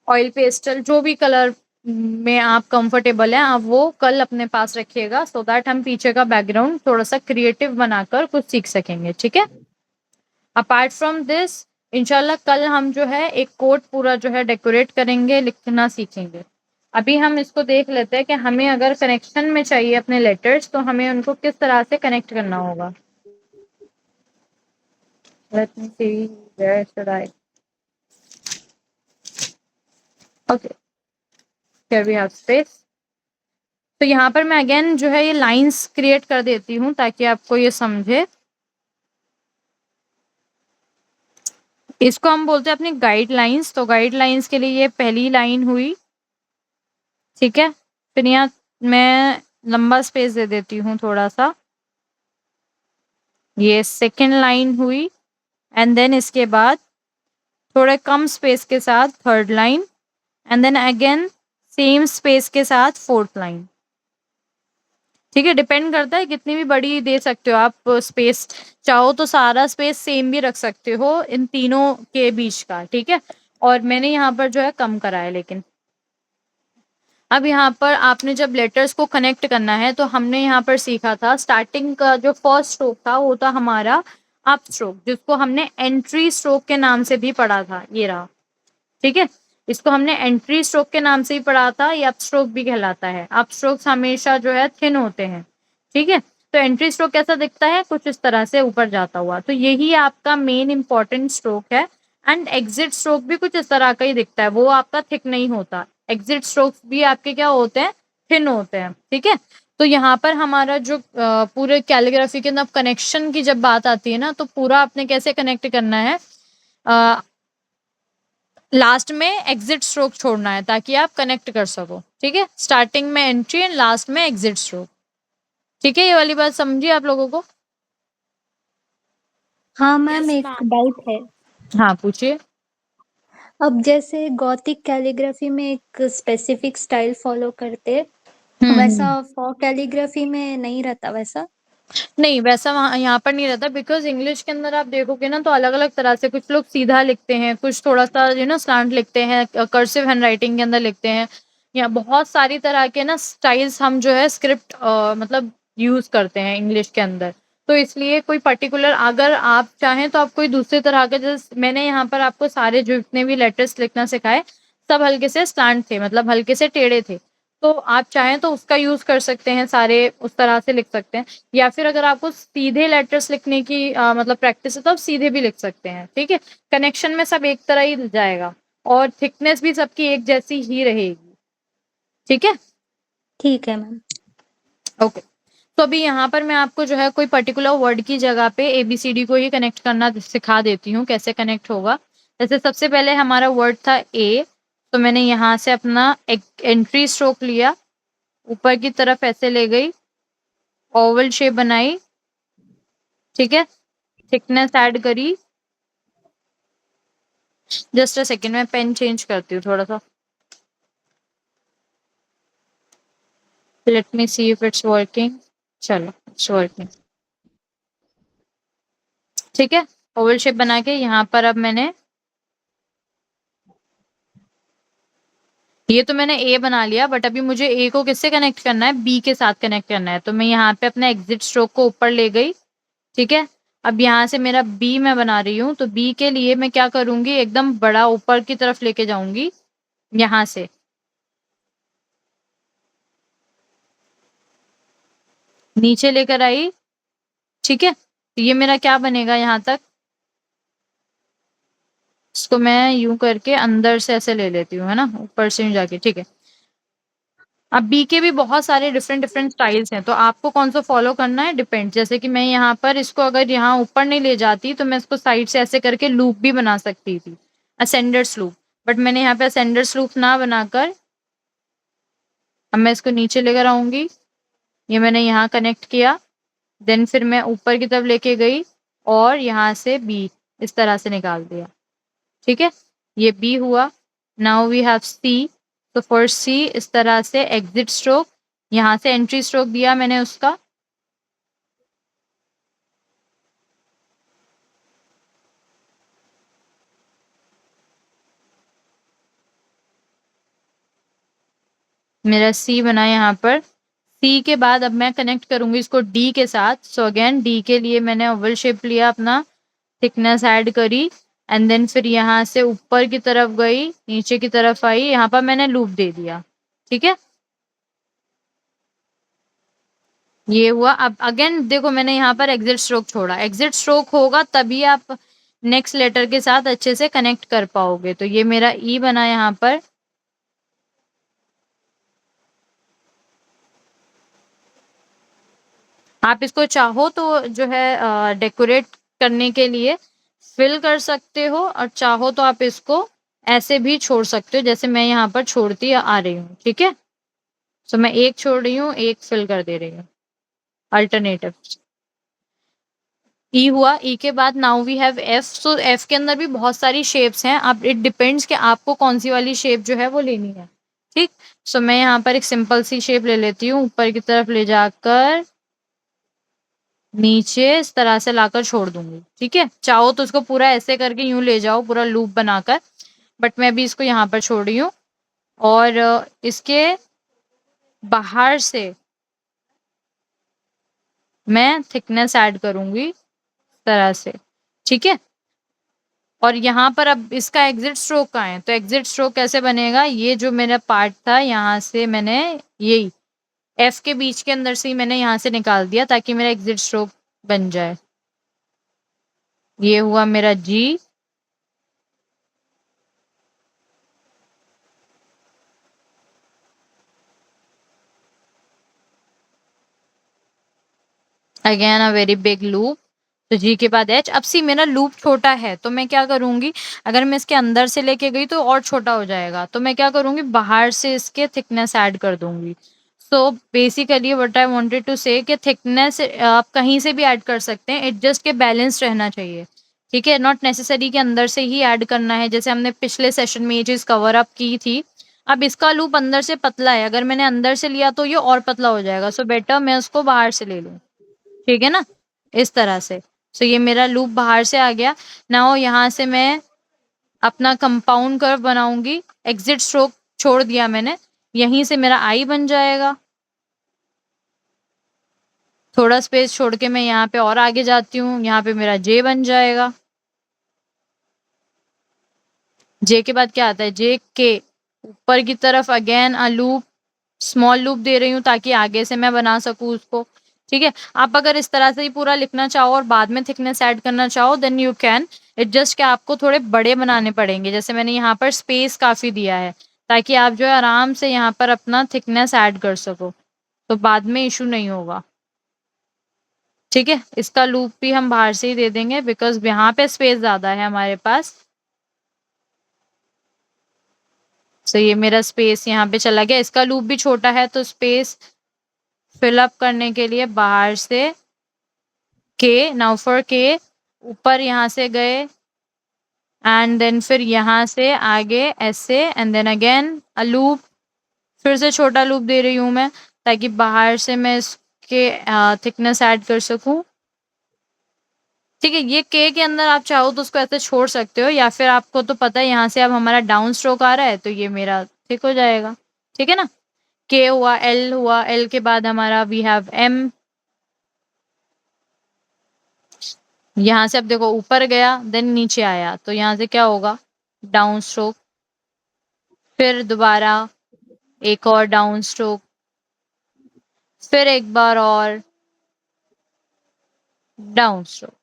ऑयल पेस्टल, जो भी कलर में आप कंफर्टेबल हैं आप वो कल अपने पास रखिएगा, सो दैट हम पीछे का बैकग्राउंड थोड़ा-सा क्रिएटिव बनाकर कुछ सीख सकेंगे, ठीक है? अपार्ट फ्रॉम दिस इंशाल्लाह कल हम जो है एक कोट पूरा जो है डेकोरेट करेंगे, लिखना सीखेंगे। अभी हम इसको देख लेते हैं कि हमें अगर कनेक्शन में चाहिए अपने लेटर्स, तो हमें उनको किस तरह से कनेक्ट करना होगा। Let me see where should I, okay, here we have space. तो यहाँ पर मैं अगेन जो है ये लाइन्स क्रिएट कर देती हूँ ताकि आपको ये समझे। इसको हम बोलते हैं अपनी गाइडलाइंस, तो गाइडलाइंस के लिए ये पहली लाइन हुई, ठीक है? फिर यहाँ मैं लंबा स्पेस दे देती हूँ थोड़ा-सा, ये सेकंड लाइन हुई एंड देन इसके बाद थोड़े कम स्पेस के साथ third line and then again same space के साथ फोर्थ लाइन, ठीक है? डिपेंड करता है कितनी भी बड़ी दे सकते हो आप स्पेस, चाहो तो सारा स्पेस सेम भी रख सकते हो इन तीनों के बीच का, ठीक है? और मैंने यहाँ पर जो है कम करा है लेकिन। अब यहाँ पर आपने जब लेटर्स को कनेक्ट करना है, तो हमने यहाँ पर सीखा था स्टार्टिंग का जो फर्स्ट स्ट्रोक था वो था हमारा अप स्ट्रोक, जिसको हमने एंट्री स्ट्रोक के नाम से भी पढ़ा था, ये रहा, ठीक है? इसको हमने एंट्री स्ट्रोक के नाम से ही पढ़ा था, ये अप स्ट्रोक भी कहलाता है। अप स्ट्रोक्स हमेशा जो है थिन होते हैं, ठीक है? तो एंट्री स्ट्रोक कैसा दिखता है? कुछ इस तरह से ऊपर जाता हुआ, तो यही आपका मेन इंपॉर्टेंट स्ट्रोक है। एंड एग्जिट स्ट्रोक भी कुछ इस तरह का ही दिखता है, वो आपका थिक नहीं होता। एग्जिट स्ट्रोक्स भी आपके क्या होते हैं? थिन होते हैं, ठीक है? तो यहाँ पर हमारा जो पूरे कैलीग्राफी के अंदर कनेक्शन की जब बात आती है ना, तो पूरा आपने कैसे कनेक्ट करना है, लास्ट में एग्जिट स्ट्रोक छोड़ना है ताकि आप कनेक्ट कर सको, ठीक है? स्टार्टिंग में एंट्री एंड लास्ट में एग्जिट स्ट्रोक, ठीक है? ये वाली बात समझी आप लोगों को? हाँ मैम, Yes, एक ma'am. डाउट है। हाँ, पूछिए। अब जैसे गॉथिक कैलीग्राफी में एक स्पेसिफिक स्टाइल फॉलो करते, वैसा फॉर कैलीग्राफी में नहीं रहता वैसा? नहीं, वैसा वहाँ यहाँ पर नहीं रहता, बिकॉज़ इंग्लिश के अंदर आप देखोगे ना तो अलग-अलग तरह से कुछ लोग सीधा लिखते हैं, कुछ थोड़ा-सा स्लैंट लिखते हैं, कर्सिव हैंडराइटिंग के अंदर लिखते हैं, या बहुत सारी तरह के ना स्टाइल्स हम जो है स्क्रिप्ट मतलब यूज़ करते हैं इंग्लिश के अंदर। तो इसलिए कोई पर्टिकुलर अगर आप चाहें तो आप कोई दूसरी तरह का, जैसे मैंने यहाँ पर आपको सारे जितने भी लेटर्स लिखना सिखाए, सब हल्के से स्लैंट थे, मतलब हल्के से टेढ़े थे। तो आप चाहें तो उसका यूज़ कर सकते हैं, सारे उस तरह से लिख सकते हैं। या फिर अगर आपको सीधे लेटर्स लिखने की मतलब प्रैक्टिस है तो आप सीधे भी लिख सकते हैं, ठीक है? कनेक्शन में सब एक तरह ही जाएगा और थिकनेस भी सबकी एक जैसी ही रहेगी, ठीक है? ठीक है मैम। ओके। तो अभी यहाँ पर मैं आपको जो है कोई पर्टिकुलर वर्ड की जगह पे एबीसीडी को ही कनेक्ट करना सिखा देती हूँ, कैसे कनेक्ट होगा। जैसे सबसे पहले हमारा वर्ड था ए, तो मैंने यहाँ से अपना एक एंट्री स्ट्रोक लिया, ऊपर की तरफ ऐसे ले गई, ओवल शेप बनाई, ठीक है? थिकनेस ऐड करी। जस्ट अ सेकंड, मैं पेन चेंज करती हूँ थोड़ा-सा। Late me see if it's working. चलो, इट्स वर्किंग। ठीक है? ओवल शेप बना के यहाँ पर अब मैंने ये तो मैंने ए बना लिया, बट अभी मुझे ए को किससे कनेक्ट करना है, बी के साथ कनेक्ट करना है। तो मैं यहाँ पे अपना एग्जिट स्ट्रोक को ऊपर ले गई, ठीक है। अब यहाँ से मेरा बी मैं बना रही हूँ, तो बी के लिए मैं क्या करूंगी, एकदम बड़ा ऊपर की तरफ लेके जाऊंगी यहाँ से, नीचे लेकर आई, ठीक है। तो ये मेरा क्या बनेगा यहाँ तक, इसको मैं यूं करके अंदर से ऐसे ले लेती हूँ, है ना, ऊपर से यूं जाके, ठीक है। अब बी के भी बहुत सारे डिफरेंट डिफरेंट स्टाइल्स हैं, तो आपको कौन सा फॉलो करना है डिपेंड। जैसे कि मैं यहाँ पर इसको अगर यहाँ ऊपर नहीं ले जाती तो मैं इसको साइड से ऐसे करके लूप भी बना सकती थी, असेंडर्स लूप। बट मैंने यहाँ पे असेंडर्स लूप ना बनाकर अब मैं इसको नीचे लेकर आऊंगी। ये मैंने यहाँ कनेक्ट किया, देन फिर मैं ऊपर की तरफ लेके गई और यहाँ से बी इस तरह से निकाल दिया, ठीक है। ये बी हुआ। नाउ वी हैव सी। तो फॉर सी इस तरह से एग्जिट स्ट्रोक, यहाँ से एंट्री स्ट्रोक दिया मैंने उसका, मेरा सी बना यहाँ पर। सी के बाद अब मैं कनेक्ट करूंगी इसको डी के साथ। सो अगेन डी के लिए मैंने ओवल शेप लिया, अपना थिकनेस ऐड करी, एंड देन फिर यहाँ से ऊपर की तरफ गई, नीचे की तरफ आई, यहाँ पर मैंने लूप दे दिया, ठीक है। ये हुआ। अब अगेन देखो मैंने यहाँ पर एग्जिट स्ट्रोक छोड़ा, एग्जिट स्ट्रोक होगा तभी आप नेक्स्ट लेटर के साथ अच्छे से कनेक्ट कर पाओगे। तो ये मेरा ई बना यहाँ पर। आप इसको चाहो तो जो है डेकोरेट करने के लिए फिल कर सकते हो, और चाहो तो आप इसको ऐसे भी छोड़ सकते हो, जैसे मैं यहाँ पर छोड़ती आ रही हूँ, ठीक है। सो मैं एक छोड़ रही हूँ, एक फिल कर दे रही हूँ, अल्टरनेटिव। ई हुआ। ई के बाद now we have F. So F के अंदर भी बहुत सारी शेप्स हैं, अब इट डिपेंड्स कि आपको कौन सी वाली शेप जो है वो लेनी है, ठीक। सो मैं यहाँ पर एक सिंपल सी शेप ले लेती हूँ, ऊपर की तरफ ले जाकर नीचे इस तरह से लाकर छोड़ दूंगी, ठीक है। चाहो तो इसको पूरा ऐसे करके यूं ले जाओ, पूरा लूप बनाकर, बट मैं भी इसको यहाँ पर छोड़ रही हूँ। और इसके बाहर से मैं थिकनेस ऐड करूंगी इस तरह से, ठीक है। और यहाँ पर अब इसका एग्जिट स्ट्रोक कहाँ है, तो एग्जिट स्ट्रोक कैसे बनेगा, ये जो मेरा पार्ट था यहाँ से मैंने यही एफ के बीच के अंदर से ही मैंने यहाँ से निकाल दिया ताकि मेरा एग्जिट स्ट्रोक बन जाए। ये हुआ मेरा G. Again a very big loop. तो जी के बाद एच। अब सी मेरा लूप छोटा है तो मैं क्या करूंगी, अगर मैं इसके अंदर से लेके गई तो और छोटा हो जाएगा, तो मैं क्या करूंगी, बाहर से इसके थिकनेस ऐड कर दूंगी। So basically what I wanted to say कि थिकनेस आप कहीं से भी ऐड कर सकते हैं, इट जस्ट के बैलेंस रहना चाहिए, ठीक है। नॉट नेसेसरी कि अंदर से ही ऐड करना है, जैसे हमने पिछले सेशन में ये चीज कवर अप की थी। अब इसका लूप अंदर से पतला है, अगर मैंने अंदर से लिया तो ये और पतला हो जाएगा, सो बेटर मैं उसको बाहर से ले लूँ, ठीक है ना, इस तरह से। सो ये मेरा लूप बाहर से आ गया। नाउ यहाँ से मैं अपना कंपाउंड कर्व बनाऊंगी, एग्जिट स्ट्रोक छोड़ दिया मैंने, यहीं से मेरा आई बन जाएगा। थोड़ा स्पेस छोड़ के मैं यहाँ पे और आगे जाती हूँ, यहाँ पे मेरा जे बन जाएगा। जे के बाद क्या आता है, जे के ऊपर की तरफ again a loop, small loop दे रही हूँ ताकि आगे से मैं बना सकूँ उसको, ठीक है। आप अगर इस तरह से ही पूरा लिखना चाहो और बाद में थिकनेस ऐड करना चाहो then you can, it just क्या आपको थोड़े बड़े बनाने पड़ेंगे। जैसे मैंने यहाँ पर स्पेस काफी दिया है ताकि आप जो है आराम से यहाँ पर अपना थिकनेस ऐड कर सको, तो बाद में इशू नहीं होगा, ठीक है। इसका लूप भी हम बाहर से ही दे देंगे बिकॉज यहाँ पे स्पेस ज्यादा है हमारे पास। सो ये मेरा स्पेस यहाँ पे चला गया, इसका लूप भी छोटा है तो स्पेस फिलअप करने के लिए बाहर से के, नाउ फॉर के ऊपर यहाँ से गए एंड देन फिर यहाँ से आगे ऐसे and then again a loop, फिर से छोटा लूप दे रही हूँ मैं ताकि बाहर से मैं इसके थिकनेस ऐड कर सकूं, ठीक है। ये के अंदर आप चाहो तो उसको ऐसे छोड़ सकते हो, या फिर आपको तो पता है यहाँ से अब हमारा डाउन स्ट्रोक आ रहा है तो ये मेरा ठीक हो जाएगा, ठीक है ना। K हुआ, L हुआ, L के बाद हमारा वी हैव M। यहाँ से अब देखो ऊपर गया देन नीचे आया, तो यहाँ से क्या होगा, डाउन स्ट्रोक, फिर दोबारा एक और डाउन स्ट्रोक, फिर एक बार और डाउन स्ट्रोक,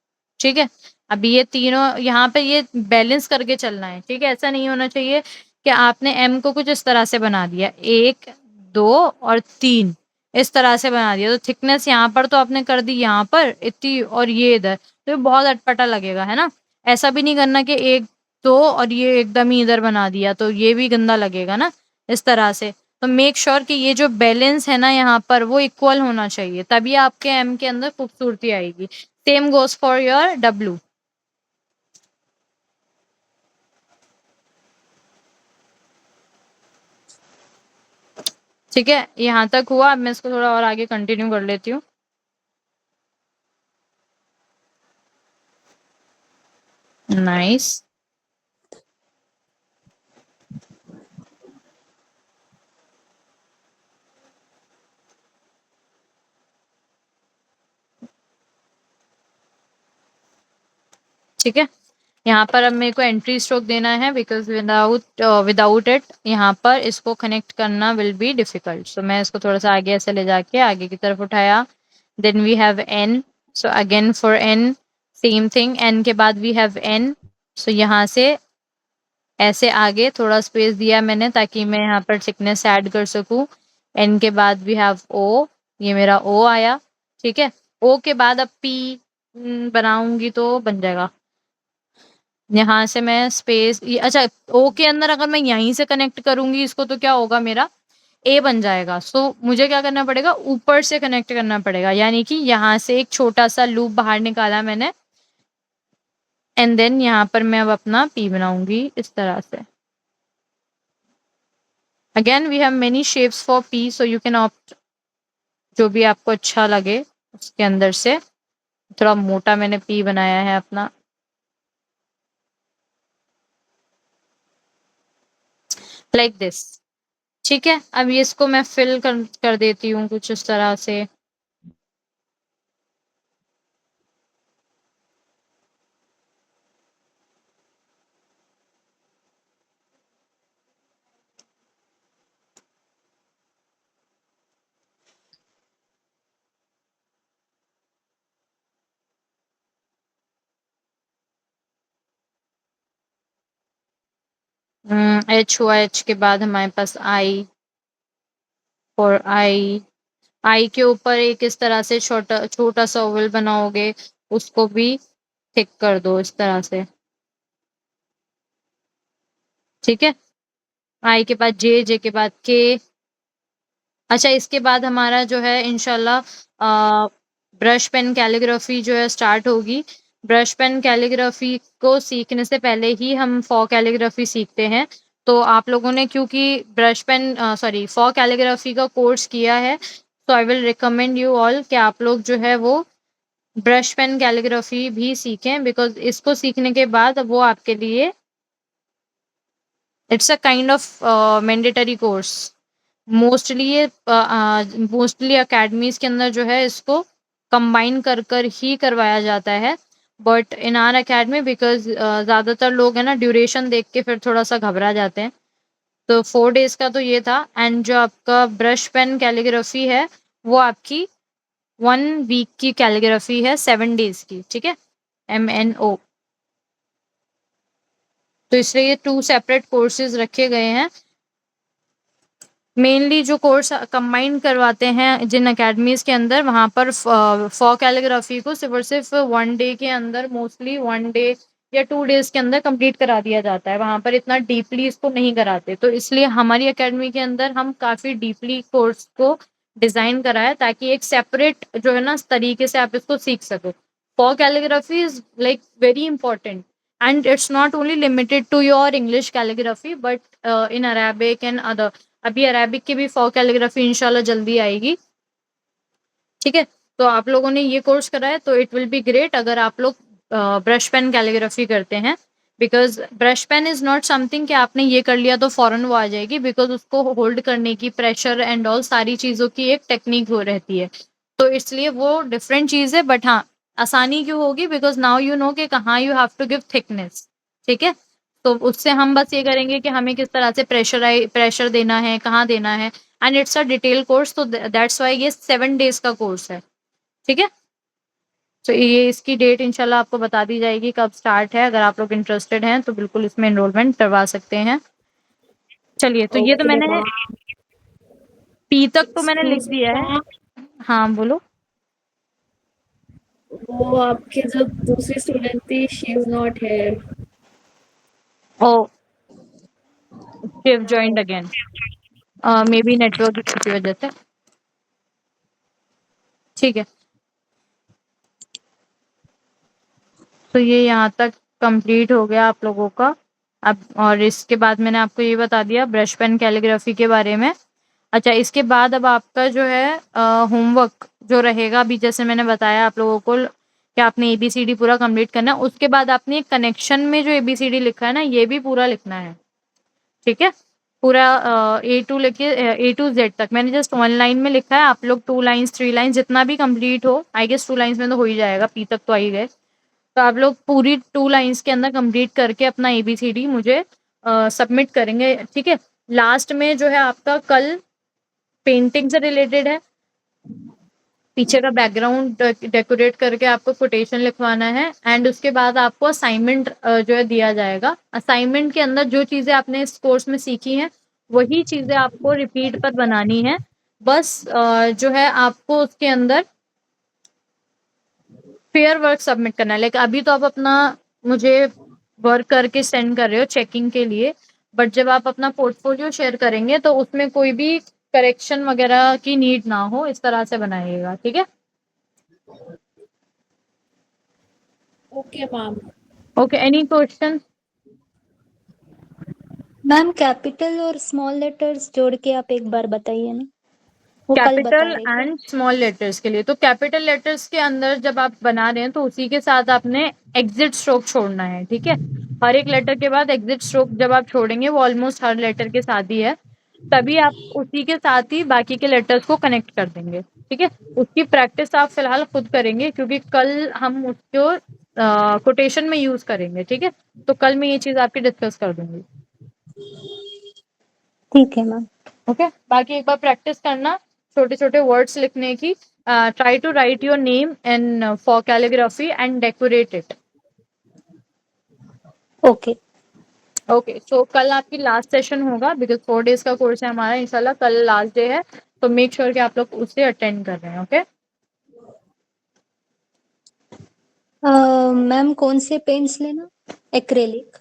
ठीक है। अभी ये तीनों यहाँ पे ये बैलेंस करके चलना है, ठीक है। ऐसा नहीं होना चाहिए कि आपने एम को कुछ इस तरह से बना दिया, 1 2 और 3 इस तरह से बना दिया, तो थिकनेस यहाँ पर तो आपने कर दी यहाँ पर इतनी और ये इधर, तो ये बहुत अटपटा लगेगा, है ना। ऐसा भी नहीं करना कि 1 2 और ये एकदम ही इधर बना दिया, तो ये भी गंदा लगेगा ना इस तरह से। तो मेक श्योर कि ये जो बैलेंस है ना यहाँ पर वो इक्वल होना चाहिए, तभी आपके एम के अंदर खूबसूरती आएगी। Same goes for your W. ठीक है, यहाँ तक हुआ। अब मैं इसको थोड़ा और आगे कंटिन्यू कर लेती हूँ। नाइस। ठीक है, यहाँ पर अब मेरे को एंट्री स्ट्रोक देना है, बिकॉज विदाउट इट यहाँ पर इसको कनेक्ट करना विल बी डिफिकल्ट। सो मैं इसको थोड़ा सा आगे ऐसे ले जाके आगे की तरफ उठाया। Then we have N, so again for N same thing, N के बाद वी हैव एन। सो यहाँ से ऐसे आगे थोड़ा स्पेस दिया मैंने ताकि मैं यहाँ पर थिकनेस ऐड कर सकूं। एन के बाद वी हैव ओ, ये मेरा ओ आया, ठीक है। ओ के बाद अब पी बनाऊंगी तो बन जाएगा। यहाँ से मैं स्पेस, अच्छा ओ के अंदर अगर मैं यहीं से कनेक्ट करूंगी इसको तो क्या होगा, मेरा ए बन जाएगा। सो मुझे क्या करना पड़ेगा, ऊपर से कनेक्ट करना पड़ेगा, यानी कि यहाँ से एक छोटा सा लूप बाहर निकाला मैंने, एंड देन यहाँ पर मैं अब अपना पी बनाऊंगी इस तरह से। Again we have many shapes for P, so you can opt जो भी आपको अच्छा लगे उसके अंदर से। थोड़ा मोटा मैंने पी बनाया है अपना, लाइक दिस, ठीक है। अब ये इसको मैं फिल कर देती हूँ कुछ इस तरह से। एच हुआ, एच के बाद हमारे पास आई, फॉर आई, आई के ऊपर एक इस तरह से छोटा छोटा सा ओवल बनाओगे, उसको भी थिक कर दो इस तरह से, ठीक है। आई के बाद जे, जे के बाद के। अच्छा, इसके बाद हमारा जो है इंशाल्लाह ब्रश पेन कैलीग्राफी जो है स्टार्ट होगी। ब्रश पेन कैलीग्राफी को सीखने से पहले ही हम फॉ कैलीग्राफी सीखते हैं। तो आप लोगों ने क्योंकि ब्रश पेन सॉरी फॉ कैलीग्राफी का कोर्स किया है, तो I will recommend you all कि आप लोग जो है वो ब्रश पेन कैलीग्राफी भी सीखें, बिकॉज इसको सीखने के बाद वो आपके लिए it's a kind of mandatory course. Mostly academies के अंदर जो है इसको कंबाइन कर ही करवाया जाता है, but in are academy because ज़्यादातर लोग है ना ड्यूरेशन देख के फिर थोड़ा सा घबरा जाते हैं। तो 4 डेज का तो ये था, एंड जो आपका ब्रश पेन कैलीग्राफी है वो आपकी 1 वीक की कैलीग्राफी है, 7 डेज की, ठीक है, MNO। तो इसलिए ये 2 सेपरेट कोर्सेज रखे गए हैं। मेनली जो कोर्स कंबाइन करवाते हैं जिन अकेडमीज के अंदर, वहाँ पर फॉ कैलीग्राफी को सिर्फ और सिर्फ 1 डे के अंदर, मोस्टली 1 डे या 2 डेज के अंदर कंप्लीट करा दिया जाता है। वहाँ पर इतना डीपली इसको नहीं कराते, तो इसलिए हमारी अकेडमी के अंदर हम काफ़ी डीपली कोर्स को डिज़ाइन करा है ताकि एक सेपरेट जो है ना तरीके से आप इसको सीख सको। फॉ calligraphy is like very important, and it's not only limited to your English calligraphy but in Arabic and other। अभी अरेबिक की भी फॉ कैलीग्राफी इंशाल्लाह जल्दी आएगी, ठीक है। तो आप लोगों ने ये कोर्स करा है तो इट विल बी ग्रेट अगर आप लोग ब्रश पेन कैलीग्राफी करते हैं। Because brush pen is not something कि आपने ये कर लिया तो फौरन वो आ जाएगी, बिकॉज उसको होल्ड करने की प्रेशर एंड ऑल सारी चीज़ों की एक टेक्निक हो रहती है, तो इसलिए वो डिफरेंट चीज़ है। बट हाँ, आसानी क्यों होगी, बिकॉज नाउ यू नो कि कहाँ you have to give thickness, ठीक है। तो उससे हम बस ये करेंगे कि हमें किस तरह से प्रेशर देना है, कहाँ देना है, and it's a detail course, तो दैट्स वाई ये 7 डेज का कोर्स है, ठीक है। तो ये इसकी डेट इंशाल्लाह आपको बता दी जाएगी कब स्टार्ट है, अगर आप लोग इंटरेस्टेड हैं तो बिल्कुल इसमें एनरोलमेंट करवा सकते हैं। चलिए, तो ये तो ओके मैंने मैम। पी तक तो मैंने लिख एक्सक्यूज मी दिया है। मैम, हाँ बोलो। वो आपके जो दूसरी स्टूडेंट थी, she is not here. Oh, Shiv joined again, may be network issue की वजह से, ठीक है। तो ये यहाँ तक कंप्लीट हो गया आप लोगों का। अब और इसके बाद मैंने आपको ये बता दिया ब्रश पेन कैलीग्राफी के बारे में। अच्छा, इसके बाद अब आपका जो है होमवर्क जो रहेगा, अभी जैसे मैंने बताया आप लोगों को कि आपने एबीसीडी पूरा कंप्लीट करना है, उसके बाद आपने कनेक्शन में जो एबीसीडी लिखा है ना, ये भी पूरा लिखना है, ठीक है। पूरा A to लेके A to Z तक मैंने जस्ट 1 लाइन में लिखा है, आप लोग 2 लाइन्स 3 लाइन्स जितना भी कंप्लीट हो, आई गेस 2 लाइन्स में तो हो ही जाएगा, पी तक तो आ ही गए। तो आप लोग पूरी 2 लाइन्स के अंदर कंप्लीट करके अपना एबीसीडी मुझे सबमिट करेंगे, ठीक है। लास्ट में जो है आपका कल पेंटिंग से रिलेटेड है, पीछे का बैकग्राउंड डेकोरेट करके आपको कोटेशन लिखवाना है, एंड उसके बाद आपको असाइनमेंट जो है दिया जाएगा। असाइनमेंट के अंदर जो चीज़ें आपने इस कोर्स में सीखी हैं वही चीज़ें आपको रिपीट पर बनानी है। बस जो है आपको उसके अंदर फेयर वर्क सबमिट करना है। लाइक अभी तो आप अपना मुझे वर्क करके सेंड कर रहे हो चेकिंग के लिए, बट जब आप अपना पोर्टफोलियो शेयर करेंगे तो उसमें कोई भी करेक्शन वगैरह की नीड ना हो, इस तरह से बनाइएगा, ठीक है। Okay ma'am. Okay, any question? Ma'am capital और स्मॉल लेटर्स जोड़ के आप एक बार बताइए ना, वो कल बता कैपिटल रहे थे। एंड स्मॉल लेटर्स के लिए, तो कैपिटल लेटर्स के अंदर जब आप बना रहे हैं तो उसी के साथ आपने एग्जिट स्ट्रोक छोड़ना है, ठीक है। हर एक लेटर के बाद एग्जिट स्ट्रोक जब आप छोड़ेंगे, वो ऑलमोस्ट हर लेटर के साथ ही है, तभी आप उसी के साथ ही बाकी के लेटर्स को कनेक्ट कर देंगे, ठीक है। उसकी प्रैक्टिस आप फिलहाल खुद करेंगे, क्योंकि कल हम उसको कोटेशन में यूज करेंगे, ठीक है। तो कल मैं ये चीज आपकी डिस्कस कर दूंगी, ठीक है मैम। ओके। बाकी एक बार प्रैक्टिस करना छोटे छोटे वर्ड्स लिखने की, try to write your name in for calligraphy and decorate it, okay. Okay. So कल आपकी लास्ट सेशन होगा, बिकॉज 4 डेज का कोर्स है हमारा, इंशाल्लाह कल लास्ट डे है, तो मेक श्योर कि आप लोग उसे अटेंड कर रहे हैं, ओके। मैम कौन से पेंट्स लेना, एक्रेलिक?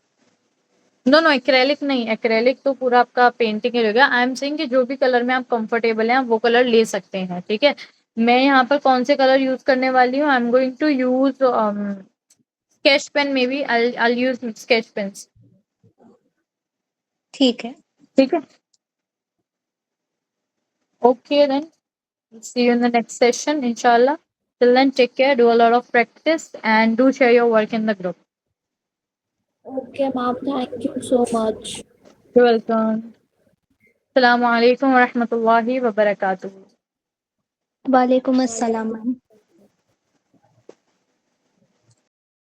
नो नो, एक्रेलिक नहीं, एक्रेलिक तो पूरा आपका पेंटिंग ही रहेगा। आई एम सेइंग कि जो भी कलर में आप कंफर्टेबल हैं आप वो कलर ले सकते हैं, ठीक है। मैं यहाँ पर कौन से कलर यूज करने वाली हूँ, I am going to use sketch pen, maybe I use sketch pens, ठीक है। ठीक है। Okay then, see you in the next session, inshallah. Till then, take care, do a lot of practice, and do share your work in the group. Okay ma'am, thank you so much. You're welcome. Assalamu alaikum wa rahmatullahi wa barakatuh. वालेकुम अस्सलाम ma'am.